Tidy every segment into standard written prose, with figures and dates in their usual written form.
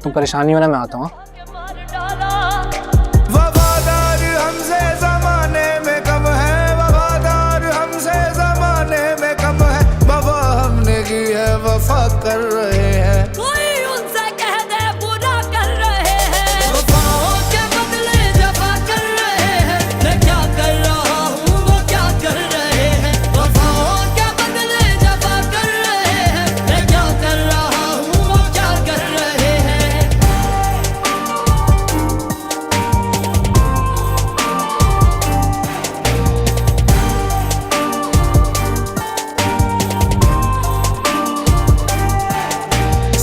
तुम परेशानी हो ना, मैं आता हूँ। वफादार हमसे ज़माने में कम है, वफादार हमसे ज़माने में कम है, वफा हमने की है वफा कर रहे हैं। कोई उनसे कह दे बुरा कर रहे हैं, वफाओं के बदले जफा कर रहे हैं। मैं क्या कर रहा हूँ वो क्या कर रहे हैं, वफाओं के बदले जफा कर रहे हैं। मैं क्या कर रहा हूँ वो क्या कर रहे हैं।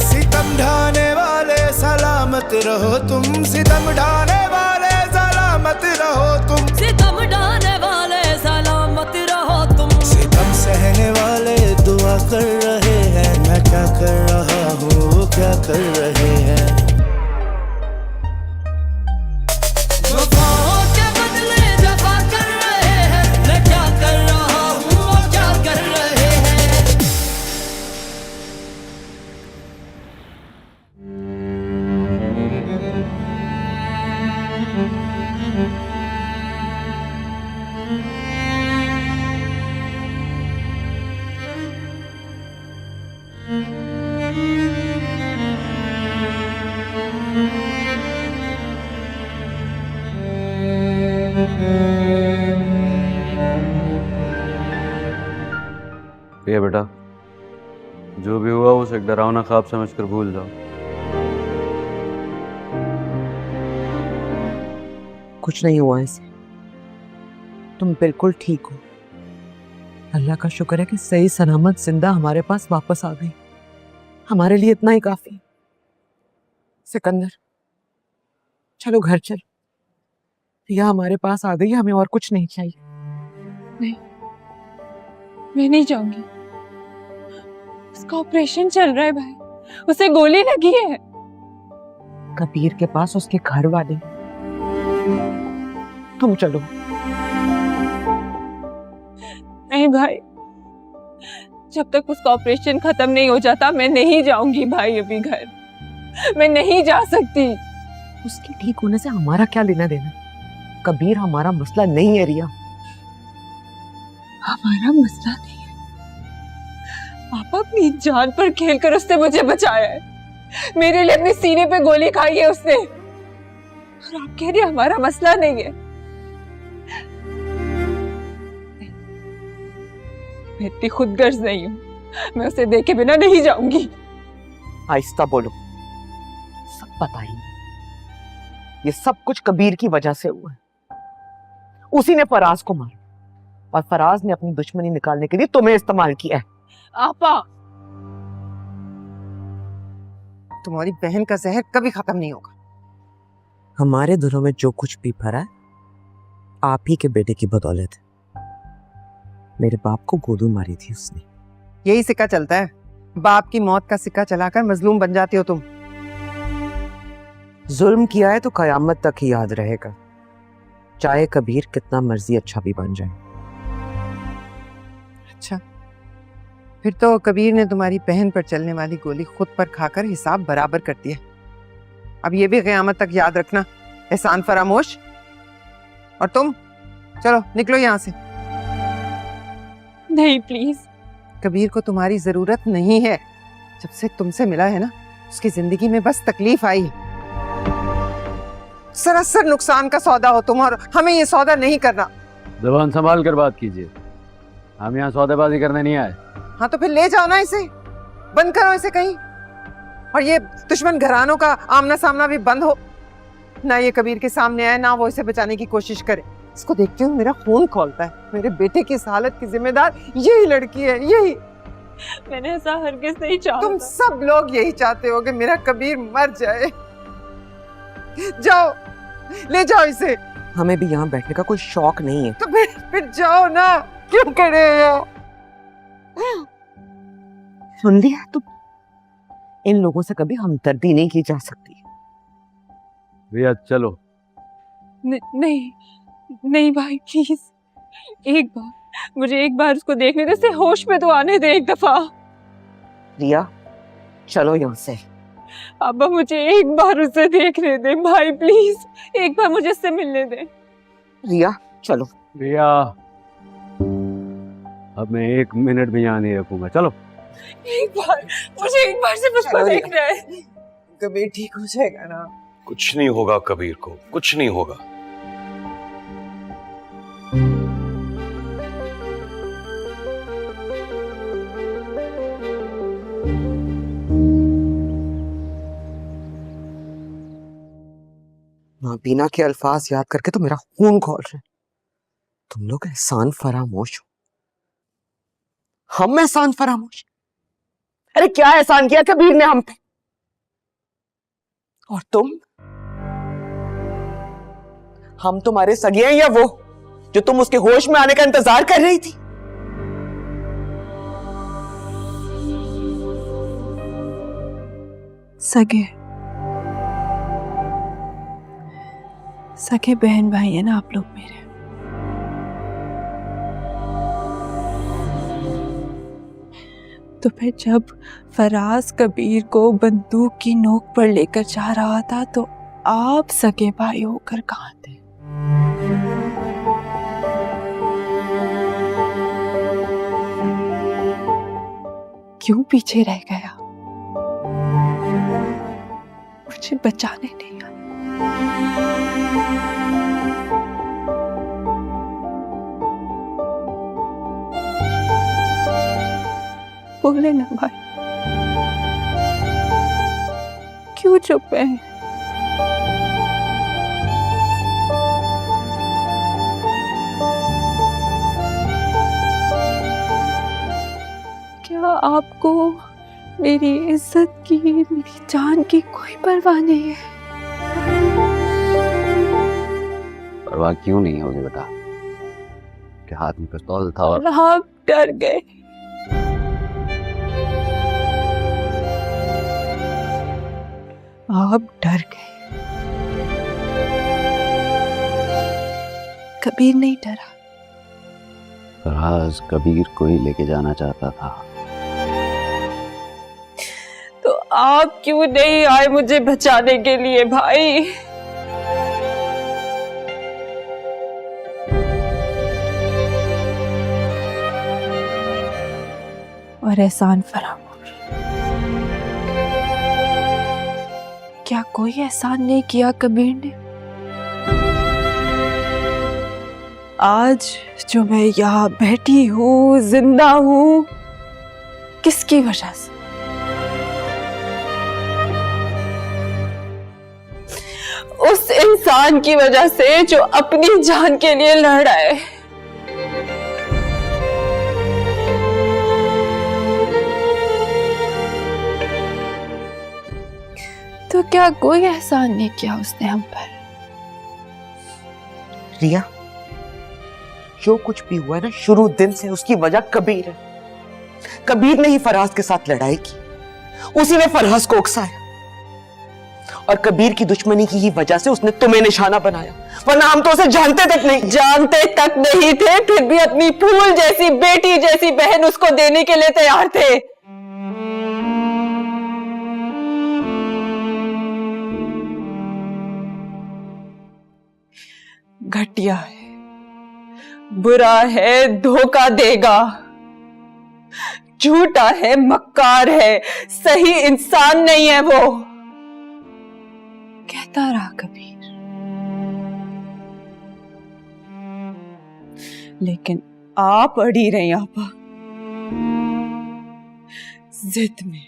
सितम ढाने वाले सलामत रहो तुम, सितम ढाने वाले सलामत रहो तुम, सितम ढाने वाले सलामत रहो तुम, सितम सहने वाले दुआ कर रहे हैं। मैं क्या कर रहा हूँ वो क्या कर रहे हैं। वफाओं के बदले जफा कर रहे हैं। मैं क्या कर रहा हूँ वो क्या कर रहे हैं। ये बेटा, जो भी हुआ उसे एक डरावना ख्वाब समझकर भूल जाओ। कुछ नहीं हुआ इसे, तुम बिल्कुल ठीक हो। अल्लाह का शुक्र है कि सही सलामत जिंदा हमारे पास वापस आ गई। हमारे लिए इतना ही काफी। सिकंदर, चलो घर चल। रिया हमारे पास आ गई, हमें और कुछ नहीं चाहिए। नहीं, मैं नहीं जाऊंगी। उसका ऑपरेशन चल रहा है भाई, उसे गोली लगी है। कबीर के पास उसके घर वाले, तुम चलो। नहीं भाई, जब तक उसका ऑपरेशन खत्म नहीं हो जाता मैं नहीं जाऊंगी भाई अभी घर। मैं नहीं जा सकती। उसके ठीक होने से हमारा क्या लेना देना। कबीर हमारा मसला नहीं है रिया। हमारा मसला नहीं है। पापा अपनी जान पर खेलकर उसने मुझे बचाया है। मेरे लिए अपने सीने पे गोली खाई है उसने, और आप कह रहे हमारा मसला नहीं है। मैं इतनी खुदगर्ज नहीं हूं, मैं उसे देखे बिना नहीं जाऊंगी। आहिस्ता बोलो, सब पता ही। ये सब कुछ कबीर की वजह से हुआ है। उसी ने फराज को मारा और फराज ने अपनी दुश्मनी निकालने के लिए तुम्हें इस्तेमाल किया है। आपा, तुम्हारी बहन का जहर कभी खत्म नहीं होगा। हमारे दिलों में जो कुछ भी भरा है आप ही के बेटे की बदौलत है। मेरे बाप को गोदू मारी थी उसने। यही सिक्का चलता है, बाप की मौत का सिक्का चलाकर मजलूम बन जाते हो तुम। जुल्म किया है तो कयामत तक ही याद रहेगा, चाहे कबीर कितना मर्जी अच्छा भी बन जाए। अच्छा, फिर तो कबीर ने तुम्हारी बहन पर चलने वाली गोली खुद पर खाकर हिसाब बराबर कर दिया। अब ये भी क़यामत तक याद रखना, एहसान फरामोश। और तुम चलो निकलो यहाँ से। नहीं प्लीज। कबीर को तुम्हारी जरूरत नहीं है। जब से तुमसे मिला है ना, उसकी जिंदगी में बस तकलीफ आई। सरासर नुकसान का सौदा हो तुम, और हमें ये सौदा नहीं करना। जबान संभाल कर बात कीजिए, हम यहाँ सौदेबाजी करने नहीं आए। हाँ तो फिर ले जाओ ना इसे, बंद करो इसे कहीं। और ये दुश्मन घरानों का आमना सामना भी बंद हो। ना ये कबीर के सामने आए, ना वो इसे बचाने की कोशिश करे। इसको देखते हुए मेरा खून खौलता है। मेरे बेटे की इस हालत की जिम्मेदार यही लड़की है, यही। मैंने ऐसा हरगिज नहीं चाहा। तुम सब लोग यही चाहते हो कि मेरा कबीर मर जाए। जाओ, ले जाओ इसे। हमें भी यहाँ बैठने का कोई शौक नहीं है। तो फिर जाओ ना, क्यों खड़े हो? सुन लिया तुम, इन लोगों से कभी हमदर्दी नहीं की जा सकती। भैया चलो। नहीं नहीं भाई प्लीज, एक बार मुझे एक बार उसको देखने दे, उसे होश में तो आने दे एक दफा। रिया चलो यहाँ से। पापा मुझे एक बार उसे देखने दे भाई, प्लीज एक बार मुझे उससे मिलने दे। रिया चलो। रिया, अब मैं 1 मिनट भी यहाँ नहीं रखूंगा, चलो। एक बार, मुझे एक बार सिर्फ उसको चलो रिया। देखना है। कबीर ठीक हो जाएगा ना? कुछ नहीं होगा कबीर को, कुछ नहीं होगा। नाबीना के अल्फाज याद करके तो मेरा खून खौल रहा है। तुम लोग एहसान फरामोश हो, हम एहसान फरामोश। अरे क्या एहसान किया कबीर ने हम पे? और तुम, हम तुम्हारे सगे हैं या वो जो तुम उसके होश में आने का इंतजार कर रही थी? सगे सगे बहन भाई है ना आप लोग मेरे। तो फिर जब फराज कबीर को बंदूक की नोक पर लेकर जा रहा था तो आप सगे भाई होकर कहाँ थे? क्यों पीछे रह गया? मुझे बचाने नहीं आया। बोले ना भाई, क्यों चुप है? क्या आपको मेरी इज्जत की, मेरी जान की कोई परवाह नहीं है? परवाह क्यों नहीं होगी बेटा? के हाथ में पिस्तौल था और आप डर गए। आप डर गए। कबीर नहीं डरा। फराज कबीर को ही लेके जाना चाहता था। तो आप क्यों नहीं आए मुझे बचाने के लिए भाई? और एहसान फरामोश, क्या कोई एहसान नहीं किया कबीर ने? आज जो मैं यहाँ बैठी हूँ, जिंदा हूँ, किसकी वजह से? उस इंसान की वजह से जो अपनी जान के लिए लड़ रहा है। तो क्या कोई एहसान नहीं किया उसने हम पर? रिया, जो कुछ भी हुआ है ना, शुरू दिन से उसकी वजह कबीर है। कबीर ने ही फराज के साथ लड़ाई की, उसी ने फराज को उकसाया और कबीर की दुश्मनी की ही वजह से उसने तुम्हें निशाना बनाया, वरना हम तो उसे जानते तक नहीं थे, फिर भी अपनी फूल जैसी बेटी जैसी बहन उसको देने के लिए तैयार थे। घटिया है, बुरा है, धोखा देगा, झूठा है, मक्कार है, सही इंसान नहीं है वो, कहता रहा कबीर। लेकिन आप अड़ी रही आपा, जिद में।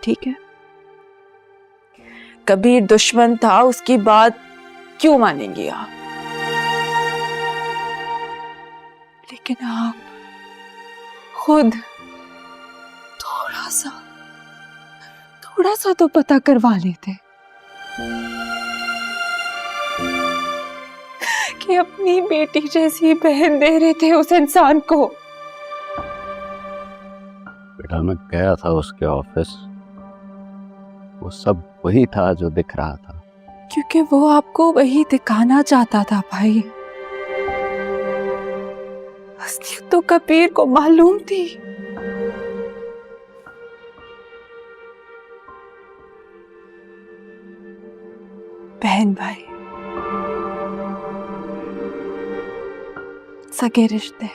ठीक है, कबीर दुश्मन था, उसकी बात क्यों मानेंगी आप? लेकिन आप खुद थोड़ा सा तो पता करवा लेते कि अपनी बेटी जैसी बहन दे रहे थे उस इंसान को। बेटा मैं गया था उसके ऑफिस, वो सब वही था जो दिख रहा था। क्योंकि वो आपको वही दिखाना चाहता था भाई। असलियत तो कबीर को मालूम थी। बहन भाई, सगे रिश्ते,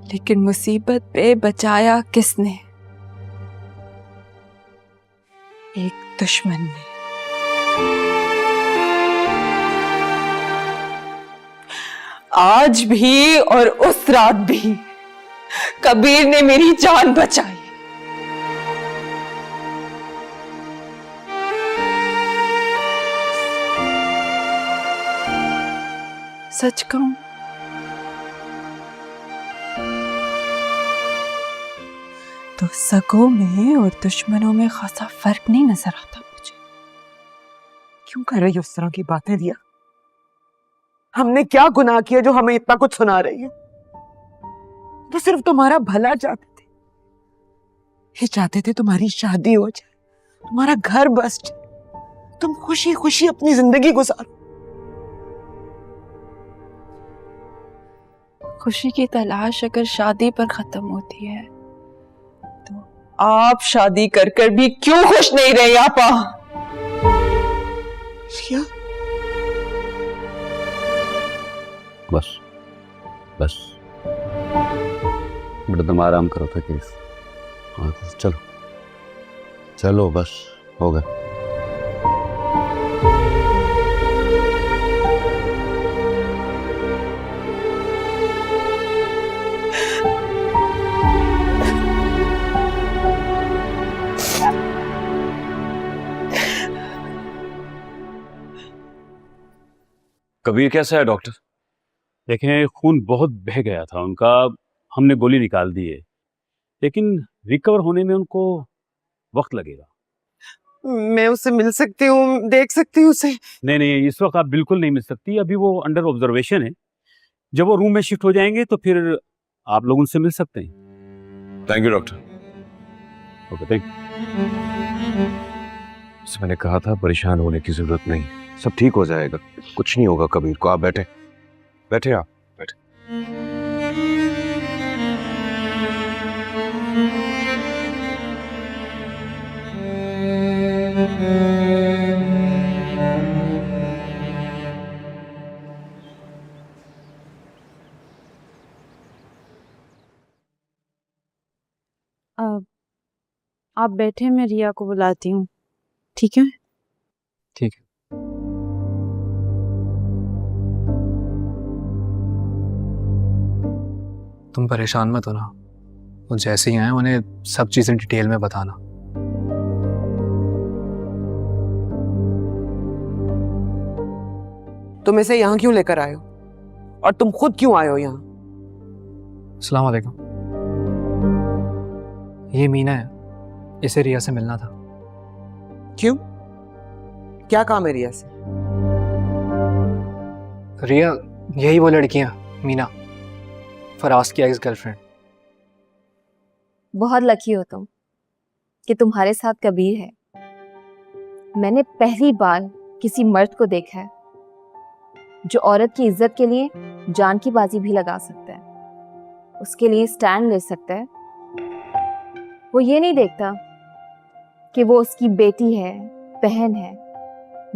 लेकिन मुसीबत पे बचाया किसने? एक दुश्मन ने। आज भी और उस रात भी कबीर ने मेरी जान बचाई। सच कहूं तो सगों में और दुश्मनों में खासा फर्क नहीं नजर आता मुझे। क्यों कर रही हो इस तरह की बातें दिया? हमने क्या गुनाह किया जो हमें इतना कुछ सुना रही है? तो सिर्फ तुम्हारा भला चाहते थे। ये चाहते थे तुम्हारी शादी हो जाए, तुम्हारा घर बस जाए, तुम खुशी खुशी अपनी जिंदगी गुजारो। खुशी की तलाश अगर शादी पर खत्म होती है तो आप शादी कर कर भी क्यों खुश नहीं रहे आपा? क्या? बस बस बेटा, तुम आराम करो था केस। हाँ, चलो चलो, बस हो गया। कबीर कैसा है डॉक्टर? देखें, खून बहुत बह गया था उनका, हमने गोली निकाल दी है, लेकिन रिकवर होने में उनको वक्त लगेगा। मैं उससे मिल सकती हूँ, देख सकती हूँ उसे? नहीं नहीं, इस वक्त आप बिल्कुल नहीं मिल सकती, अभी वो अंडर ऑब्जर्वेशन है। जब वो रूम में शिफ्ट हो जाएंगे तो फिर आप लोग उनसे मिल सकते हैं। Thank you doctor. Okay, thank जैसे मैंने कहा था, परेशान होने की जरूरत नहीं, सब ठीक हो जाएगा, कुछ नहीं होगा कबीर को। आप बैठे बैठे, आप बैठे। आप बैठे, मैं रिया को बुलाती हूँ, ठीक है? ठीक है। तुम परेशान मत हो ना, वो जैसे ही आए उन्हें सब चीजें डिटेल में बताना। तुम इसे यहाँ क्यों लेकर आए हो? और तुम खुद क्यों आए हो यहाँ? अस्सलाम वालेकुम। ये मीना है, इसे रिया से मिलना था। क्यों? क्या काम है रिया से? रिया, यही वो लड़कियां, मीना, फराज की एक्स गर्लफ्रेंड। बहुत लकी हो तुम कि तुम्हारे साथ कबीर है। मैंने पहली बार किसी मर्द को देखा है जो औरत की इज्जत के लिए जान की बाजी भी लगा सकता है, उसके लिए स्टैंड ले सकता है। वो ये नहीं देखता कि वो उसकी बेटी है, बहन है,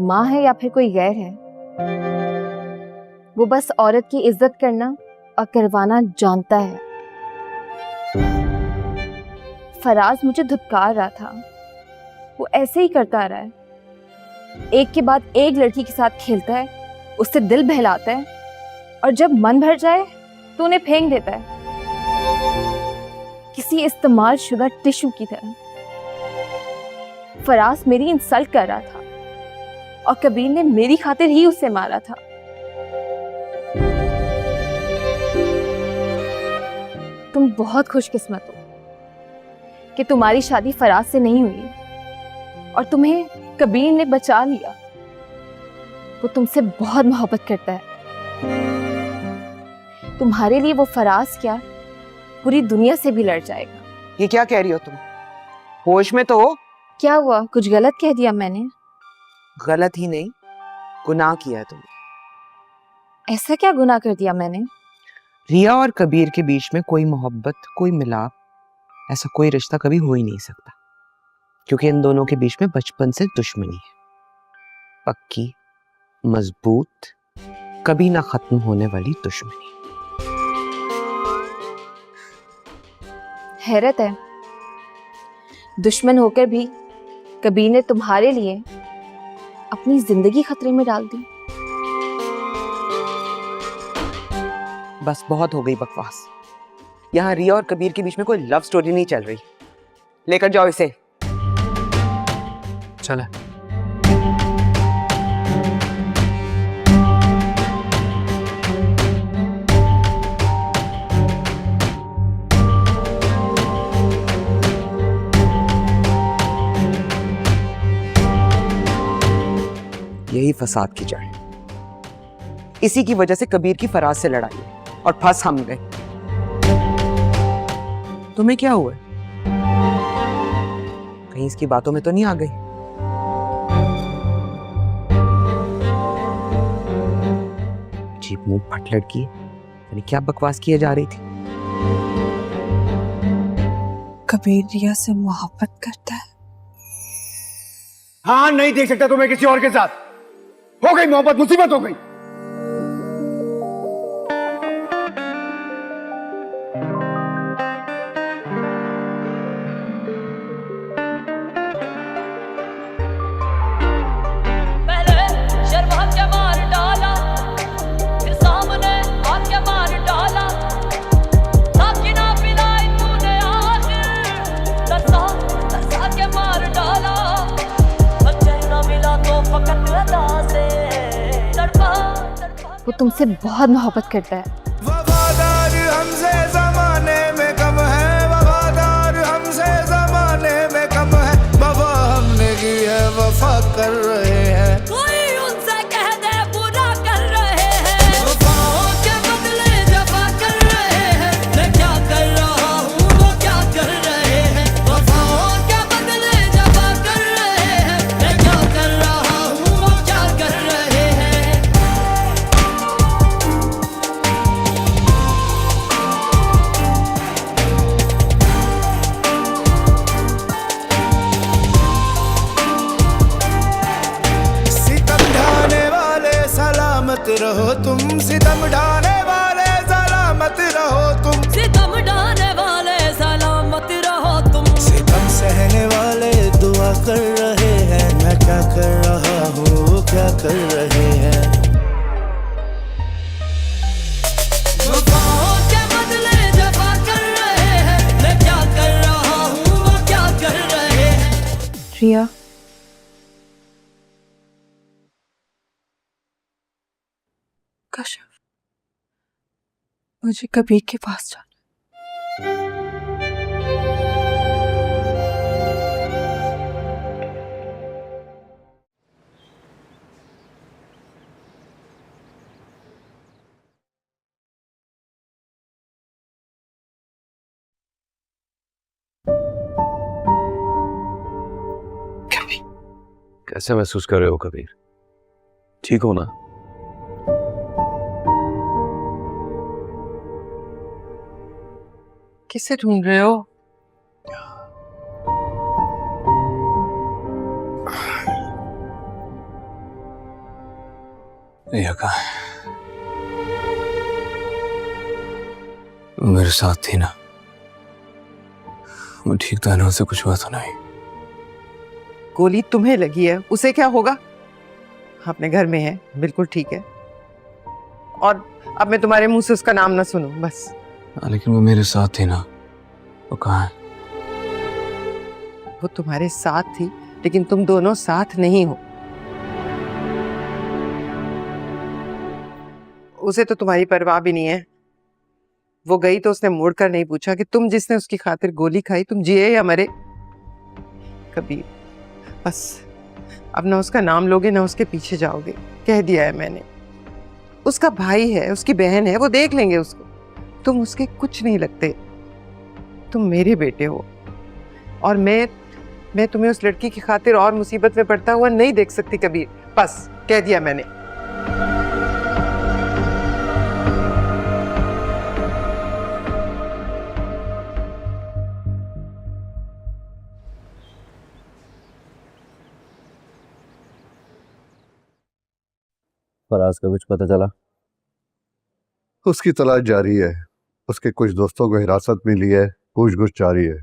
माँ है या फिर कोई गैर है। वो बस औरत की इज्जत करना और करवाना जानता है। फराज मुझे धुतकार रहा था, वो ऐसे ही करता रहा है। एक के बाद एक लड़की के साथ खेलता है, उससे दिल बहलाता है, और जब मन भर जाए तो उन्हें फेंक देता है, किसी इस्तेमाल शुदा टिश्यू की तरह। फराज मेरी इंसल्ट कर रहा था और कबीर ने मेरी खातिर ही उसे मारा था। तुम बहुत खुशकिस्मत हो कि तुम्हारी शादी फराज से नहीं हुई और तुम्हें कबीर ने बचा लिया। वो तुमसे बहुत मोहब्बत करता है। तुम्हारे लिए वो फराज क्या, पूरी दुनिया से भी लड़ जाएगा। ये क्या कह रही हो तुम? होश में तो हो? क्या हुआ, कुछ गलत कह दिया मैंने? गलत ही नहीं, गुनाह किया है तुमने। ऐसा क्या गुनाह कर दिया मैंने? रिया और कबीर के बीच में कोई मोहब्बत, कोई मिलाप, ऐसा कोई रिश्ता कभी हो ही नहीं सकता, क्योंकि इन दोनों के बीच में बचपन से दुश्मनी है, पक्की, मजबूत, कभी ना खत्म होने वाली दुश्मनी। हैरत है, दुश्मन होकर भी कबीर ने तुम्हारे लिए अपनी जिंदगी खतरे में डाल दी। बस बहुत हो गई बकवास। यहाँ रिया और कबीर के बीच में कोई लव स्टोरी नहीं चल रही। लेकर जाओ इसे। चले। यही फसाद की जड़ है। इसी की वजह से कबीर की फराज से लड़ाई है और फंस हम गए। तुम्हें क्या हुआ? कहीं इसकी बातों में तो नहीं आ गई? अजीब मुंह फट लड़की, यानी क्या बकवास किए जा रही थी? कबीर रिया से मोहब्बत करता है। हाँ, नहीं देख सकता तुम्हें किसी और के साथ। हो गई मोहब्बत, मुसीबत हो गई। पहले शर्मा के मार डाला, फिर सामने आके मार डाला, साकी ना पिलाई तूने आखिर, तरसा के मार डाला, बच्चे ना मिला तो फकत अदा से तड़पा। वो तुमसे बहुत मोहब्बत करता है। वफादार हमसे जमाने में कम है, वफादार हमसे जमाने में कम है, वफा हमने की है वफा कर रहे हैं। कोई उनसे कह दे बुरा कर रहे हैं, वफाओं के बदले जफा कर रहे हैं। मैं क्या कर रहा हूँ वो क्या कर रहे हैं, वफाओं के बदले जफा कर रहे हैं। मैं क्या कर रहा हूँ वो क्या कर रहे हैं। सितम ढाने वाले सलामत रहो तुम, सितम ढाने वाले सलामत रहो तुम, सितम ढाने वाले सलामत रहो तुम, सितम सहने वाले दुआ कर रहे हैं। मैं क्या कर रहा हूँ वो क्या कर रहे हैं। वफाओं के बदले जफा कर रहे हैं। मैं क्या कर रहा हूँ वो क्या कर रहे हैं। रिया, कश्यप, मुझे कबीर के पास जाना। कैसे महसूस कर रहे हो कबीर? ठीक हो ना? किसे ढूंढ रहे हो? रिया का मेरे साथ थी ना, वो ठीक था ना, उसे कुछ हुआ तो नहीं। गोली तुम्हें लगी है, उसे क्या होगा? अपने घर में है, बिल्कुल ठीक है। और अब मैं तुम्हारे मुंह से उसका नाम ना सुनूं, बस। लेकिन वो मेरे साथ थी ना, वो कहाँ है? वो तुम्हारे साथ थी, लेकिन तुम दोनों साथ नहीं हो। उसे तो तुम्हारी परवाह भी नहीं है। वो गई तो उसने मुड़कर नहीं पूछा कि तुम जिसने उसकी खातिर गोली खाई, तुम जिए या मरे। कबीर, बस अब ना उसका नाम लोगे ना उसके पीछे जाओगे, कह दिया है मैंने। उसका भाई है, उसकी बहन है, वो देख लेंगे उसको। तुम उसके कुछ नहीं लगते। तुम मेरे बेटे हो और मैं मैं तुम्हें उस लड़की की खातिर और मुसीबत में पड़ता हुआ नहीं देख सकती कबीर। बस कह दिया मैंने। फराज का कुछ पता चला? उसकी तलाश जारी है। उसके कुछ दोस्तों को हिरासत में लिया है, पूछगछ जारी है।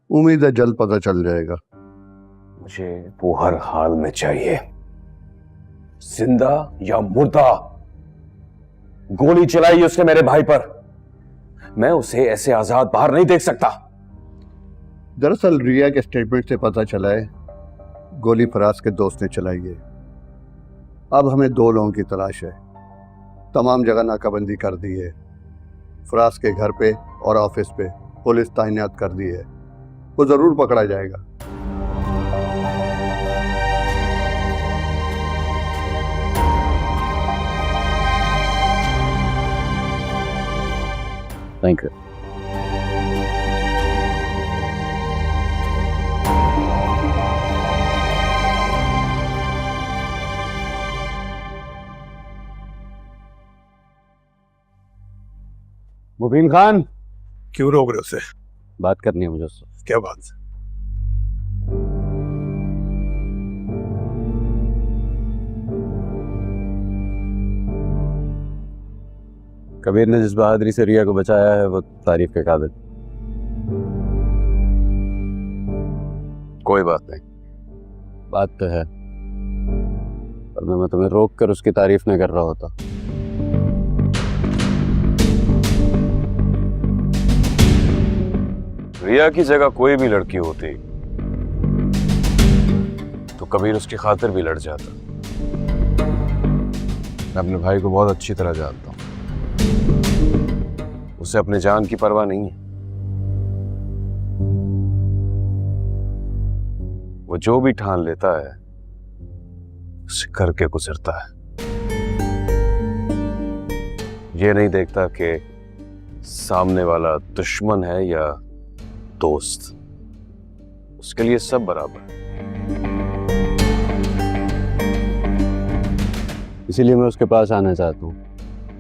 उम्मीद है जल्द पता चल जाएगा। मुझे वो हर हाल में चाहिए, जिंदा या मुर्दा। गोली चलाई उसने मेरे भाई पर, मैं उसे ऐसे आजाद बाहर नहीं देख सकता। दरअसल रिया के स्टेटमेंट से पता चला है गोली फराज के दोस्त ने चलाई है। अब हमें 2 लोगों की तलाश है। तमाम जगह नाकाबंदी कर दी है। फराज के घर पे और ऑफिस पे पुलिस तैनात कर दी है। वो जरूर पकड़ा जाएगा। Thank you. मुबीन खान, क्यों रोक रहे उसे? बात करनी है मुझे उससे। क्या बात? कबीर ने जिस बहादुरी से रिया को बचाया है वो तारीफ के काबिल। कोई बात नहीं। बात तो है, पर मैं तुम्हें रोक कर उसकी तारीफ नहीं कर रहा होता। रिया की जगह कोई भी लड़की होती तो कबीर उसकी खातिर भी लड़ जाता। मैं अपने भाई को बहुत अच्छी तरह जानता हूं, उसे अपने जान की परवाह नहीं है। वो जो भी ठान लेता है उसे करके गुजरता है। ये नहीं देखता कि सामने वाला दुश्मन है या दोस्त, उसके लिए सब बराबर। इसीलिए मैं उसके पास आना चाहता हूँ,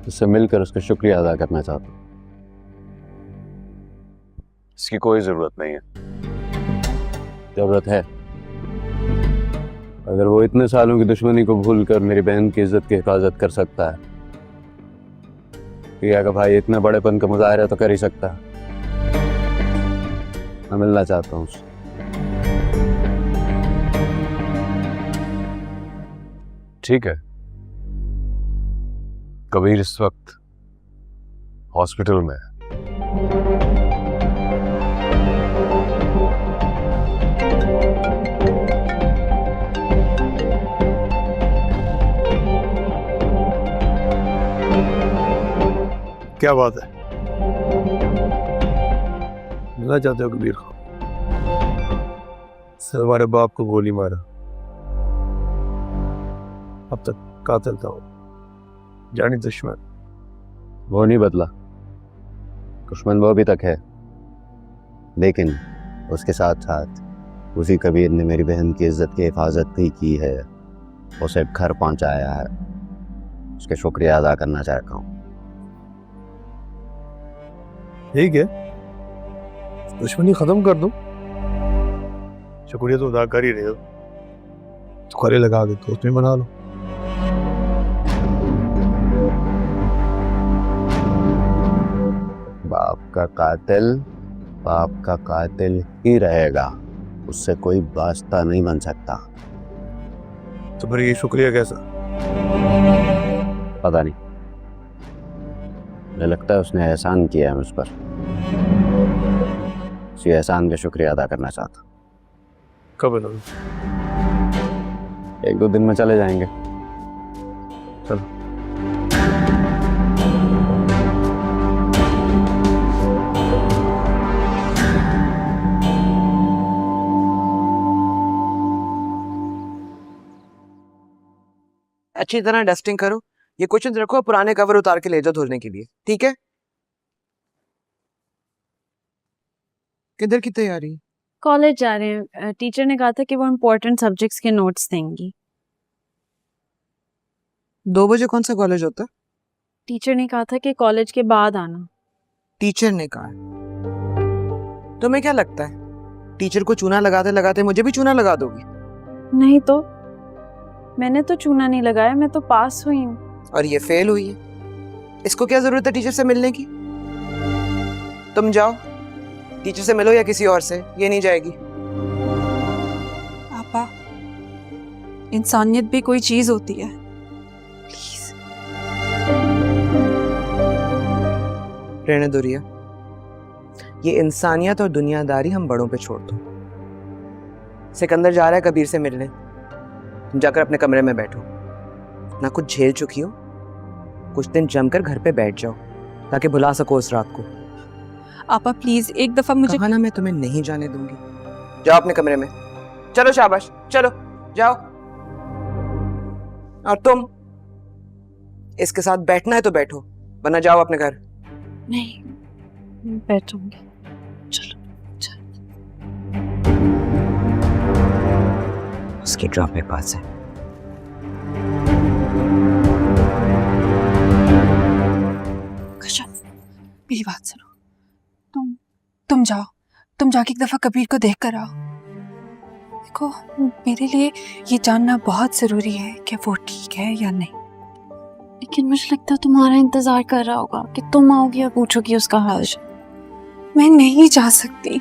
उससे मिलकर उसका शुक्रिया अदा करना चाहता हूँ। इसकी कोई जरूरत नहीं है। जरूरत है। अगर वो इतने सालों की दुश्मनी को भूलकर मेरी बहन की इज्जत की हिफाजत कर सकता है, रिया का भाई इतने बड़ेपन का मुजाहरा तो कर ही सकता है। मैं मिलना चाहता हूँ उससे। ठीक है। कबीर इस वक्त हॉस्पिटल में है। क्या बात है? मिलना चाहते हो कबीर को? सर हमारे बाप को गोली मारा, अब तक कातिल था वो, जानी दुश्मन। वो नहीं बदला, दुश्मन वो अभी तक है, लेकिन उसके साथ साथ उसी कबीर ने मेरी बहन की इज्जत की हिफाजत भी की है, उसे घर पहुंचाया है। उसके शुक्रिया अदा करना चाहता हूँ। ठीक है, दुश्मनी खत्म कर दो। शुक्रिया तो अदा कर ही रहे हो, तो खरे लगा के दोस्त में बना लो। बाप का कातिल ही रहेगा, उससे कोई वास्ता नहीं बन सकता। तो फिर ये शुक्रिया कैसा? पता नहीं, मुझे लगता है उसने एहसान किया है मुझ पर। उसी एहसान का शुक्रिया अदा करना चाहता। कब मिलोगे? 1-2 दिन में चले जाएंगे। चलो। अच्छी तरह डस्टिंग करो। ये क्वेश्चन रखो, पुराने कवर उतार के ले जाओ धुलने के लिए, ठीक है? किधर की तैयारी? कॉलेज जा रहे हैं। टीचर ने कहा था कि वो इम्पोर्टेंट सब्जेक्ट्स के नोट्स देंगी। 2 बजे कौन सा कॉलेज होता है? टीचर ने कहा था कि कॉलेज के बाद आना। टीचर ने कहा। तुम्हें क्या लगता है टीचर को चूना लगाते लगाते मुझे भी चूना लगा दोगी? नहीं तो, मैंने तो चूना नहीं लगाया, मैं तो पास हुई हूँ। और ये फेल हुई है, इसको क्या जरूरत है टीचर से मिलने की? तुम जाओ, टीचर से मिलो या किसी और से, ये नहीं जाएगी। पापा, इंसानियत भी कोई चीज होती है। प्लीज रहने दो रिया, ये इंसानियत और दुनियादारी हम बड़ों पे छोड़ दो। सिकंदर जा रहा है कबीर से मिलने, तुम जाकर अपने कमरे में बैठो। ना कुछ झेल चुकी हो, कुछ दिन जमकर घर पे बैठ जाओ ताकि भुला सको उस रात को। आपा प्लीज एक दफा मुझे। कहा ना मैं तुम्हें नहीं जाने दूंगी। जाओ अपने कमरे में, चलो शाबाश, चलो जाओ। और तुम इसके साथ बैठना है तो बैठो, वरना जाओ अपने घर। नहीं, बैठूंगी। चलो उसके ड्रामे पास है। कशफ, मेरी बात सुनो। तुम जाओ, तुम जाके एक दफा कबीर को देख कर आओ। देखो, मेरे लिए ये जानना बहुत जरूरी है कि वो ठीक है या नहीं। लेकिन मुझे लगता है तुम्हारा इंतजार कर रहा होगा कि तुम आओगी और पूछोगी उसका हाल। मैं नहीं जा सकती,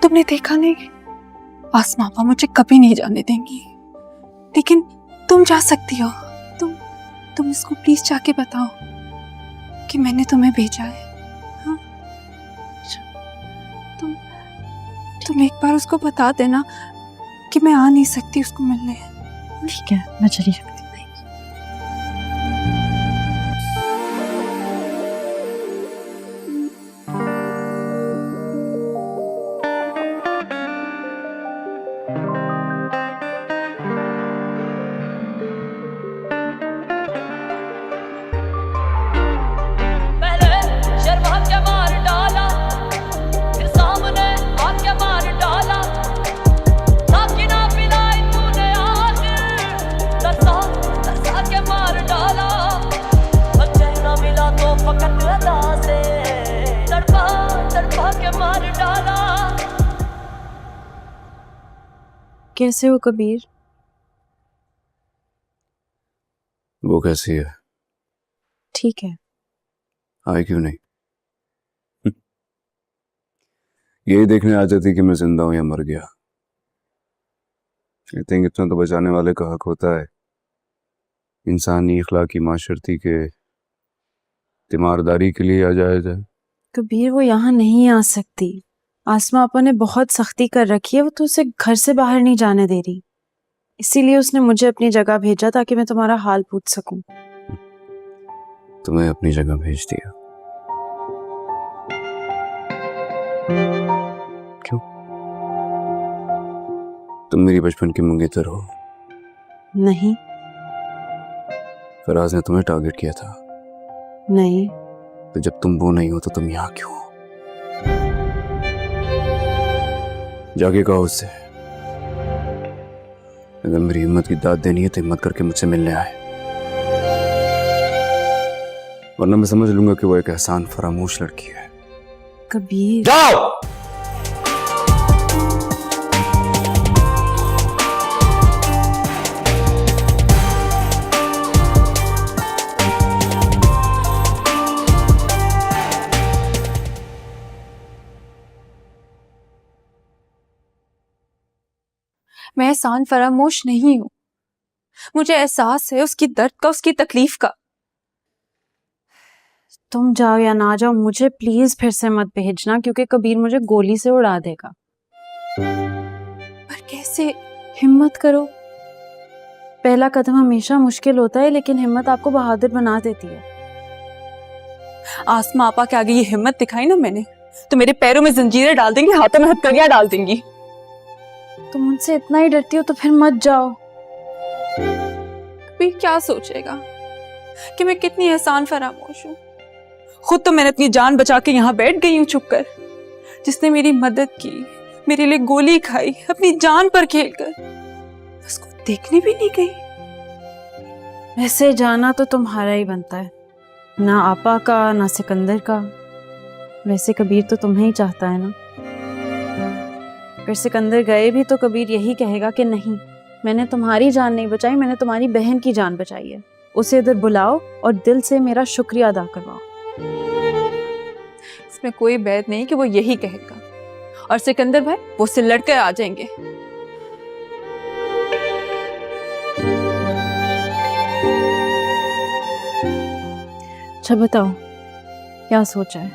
तुमने देखा नहीं, आसमां पापा मुझे कभी नहीं जाने देंगी। लेकिन तुम जा सकती हो। तुम इसको प्लीज जाके बताओ कि मैंने तुम्हें भेजा है। हाँ? तुम एक बार उसको बता देना कि मैं आ नहीं सकती उसको मिलने। ठीक है, मैं चली जाती हूँ। कैसे हो कबीर? वो कैसी है? ठीक है। आए क्यों नहीं? यही देखने आ जाती कि मैं जिंदा हूं या मर गया। आई थिंक इतना तो बचाने वाले का हक होता है। इंसानी इखलाकी माशरती के तीमारदारी के लिए आ जाए। कबीर, वो यहाँ नहीं आ सकती। आसमा आपा ने बहुत सख्ती कर रखी है, वो तो उसे घर से बाहर नहीं जाने दे रही। इसीलिए उसने मुझे अपनी जगह भेजा ताकि मैं तुम्हारा हाल पूछ सकूं। तुम्हें अपनी जगह भेज दिया? क्यों? तुम मेरी बचपन की मंगेतर हो। नहीं। फराज ने तुम्हें टारगेट किया था? नहीं। तो जब तुम वो नहीं हो तो तुम यहाँ क्यों हो? जाके कहो उससे, अगर मेरी हिम्मत की दाद देनी है तो हिम्मत करके मुझसे मिलने आए, वरना मैं समझ लूंगा कि वो एक एहसान फरामोश लड़की है। कबीर, जाओ। मैं एहसान फरामोश नहीं हूं, मुझे एहसास है उसकी दर्द का, उसकी तकलीफ का। तुम जाओ या ना जाओ, मुझे प्लीज फिर से मत भेजना, क्योंकि कबीर मुझे गोली से उड़ा देगा। पर कैसे? हिम्मत करो। पहला कदम हमेशा मुश्किल होता है, लेकिन हिम्मत आपको बहादुर बना देती है। आसमां आपा के आगे ये हिम्मत दिखाई ना मैंने, तो मेरे पैरों में जंजीरें डाल देंगी, हाथों में हथकड़ियां डाल देंगी। तुम मुझसे इतना ही डरती हो तो फिर मत जाओ। कबीर क्या सोचेगा कि मैं कितनी एहसान फरामोश हूँ। खुद तो मैंने अपनी जान बचा के यहाँ बैठ गई हूँ छुप कर। जिसने मेरी मदद की, मेरे लिए गोली खाई, अपनी जान पर खेलकर, उसको देखने भी नहीं गई। वैसे जाना तो तुम्हारा ही बनता है, ना आपा का ना सिकंदर का। वैसे कबीर तो तुम्हें ही चाहता है ना। अगर सिकंदर गए भी तो कबीर यही कहेगा कि नहीं, मैंने तुम्हारी जान नहीं बचाई, मैंने तुम्हारी बहन की जान बचाई है। उसे इधर बुलाओ और दिल से मेरा शुक्रिया अदा करवाओ। इसमें कोई बैद नहीं कि वो यही कहेगा, और सिकंदर भाई वो उससे लड़कर आ जाएंगे। अच्छा बताओ, क्या सोचा है?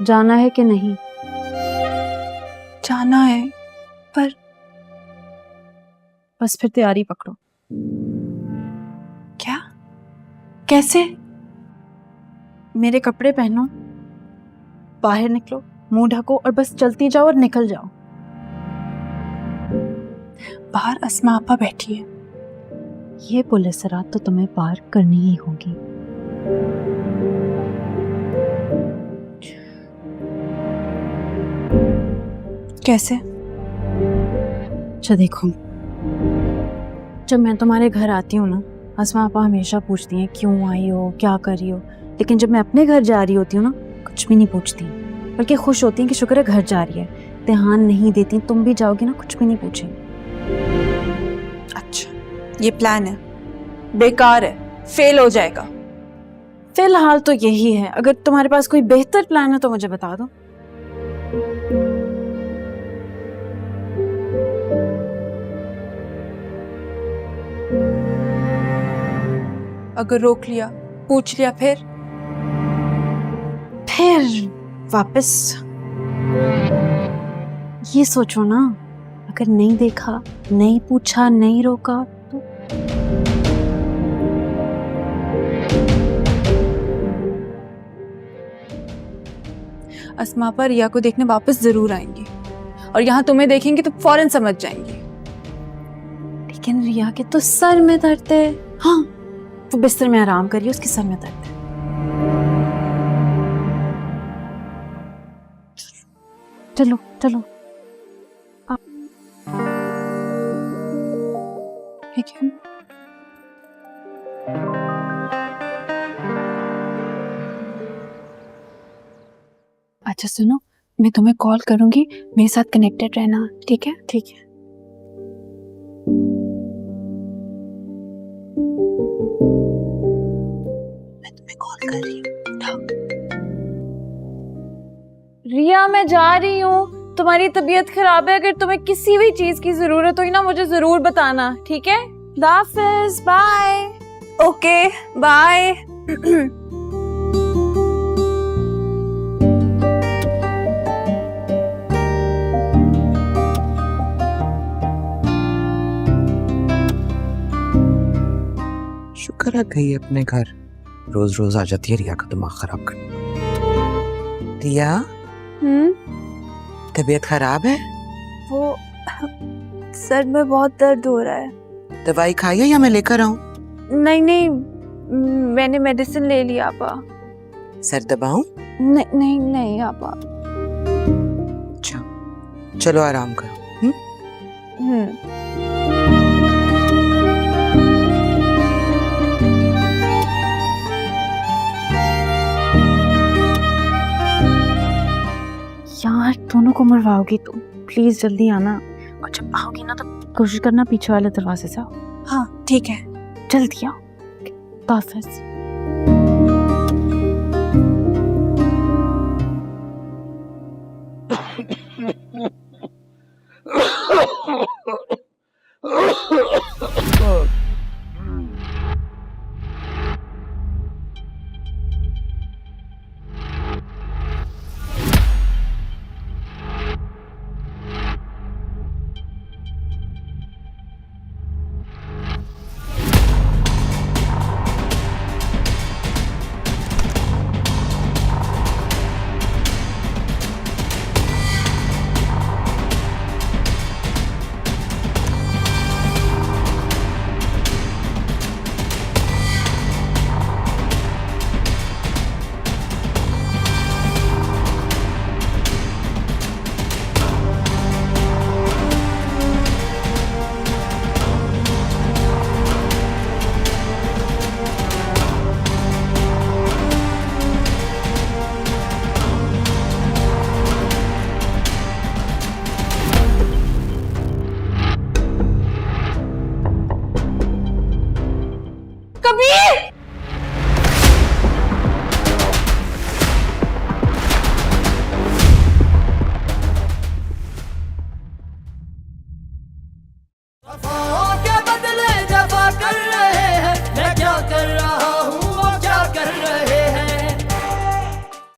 जाना है कि नहीं? जाना है, पर बस फिर तैयारी पकड़ो। क्या? कैसे? मेरे कपड़े पहनो, बाहर निकलो, मुंह ढको और बस चलती जाओ और निकल जाओ। बाहर अस्मा आपा बैठी है। ये पुलिस रात तो तुम्हें पार करनी ही होगी। कैसे? अच्छा देखो, जब मैं तुम्हारे घर आती हूँ ना, अस्मा आपा हमेशा पूछती हैं क्यों आई हो, क्या कर रही हो। लेकिन जब मैं अपने घर जा रही होती हूँ ना, कुछ भी नहीं पूछती, बल्कि खुश होती हैं कि शुक्र है घर जा रही है। ध्यान नहीं देती, तुम भी जाओगी ना, कुछ भी नहीं पूछेंगे। अच्छा, ये प्लान है, बेकार है, फेल हो जाएगा। फिलहाल तो यही है, अगर तुम्हारे पास कोई बेहतर प्लान है तो मुझे बता दो। अगर रोक लिया, पूछ लिया, फिर वापस ये सोचो ना, अगर नहीं देखा, नहीं पूछा, नहीं रोका तो अस्मा पर रिया को देखने वापस जरूर आएंगी, और यहाँ तुम्हें देखेंगे तो फौरन समझ जाएंगी। लेकिन रिया के तो सर में दर्द है। हाँ, वो बिस्तर में आराम करिए, उसके सर में दर्द है। चलो चलो। ठीक है। अच्छा सुनो, मैं तुम्हें कॉल करूंगी, मेरे साथ कनेक्टेड रहना, ठीक है? ठीक है। मैं तुम्हें कॉल कर रही हूँ, उठाओ। रिया, मैं जा रही हूँ, तुम्हारी तबीयत खराब है, अगर तुम्हें किसी भी चीज की जरूरत हो ना, मुझे जरूर बताना, ठीक है? हाफिज, बाय। Okay, bye. शुक्र है गई अपने घर, रोज रोज आ जाती है रिया का दिमाग खराब कर। रिया, तबीयत खराब है? वो सर में बहुत दर्द हो रहा है। दवाई खाई है या मैं लेकर आऊं? नहीं नहीं, मैंने मेडिसिन ले लिया आपा। सर दबाऊं? नहीं नहीं नहीं आपा। अच्छा, चलो आराम करो। यार, दोनों को मरवाओगी तुम, प्लीज जल्दी आना, और जब आओगी ना तो कोशिश करना पीछे वाले दरवाजे से आओ। हाँ ठीक है, जल्दी आओ। हाफिज। कबीर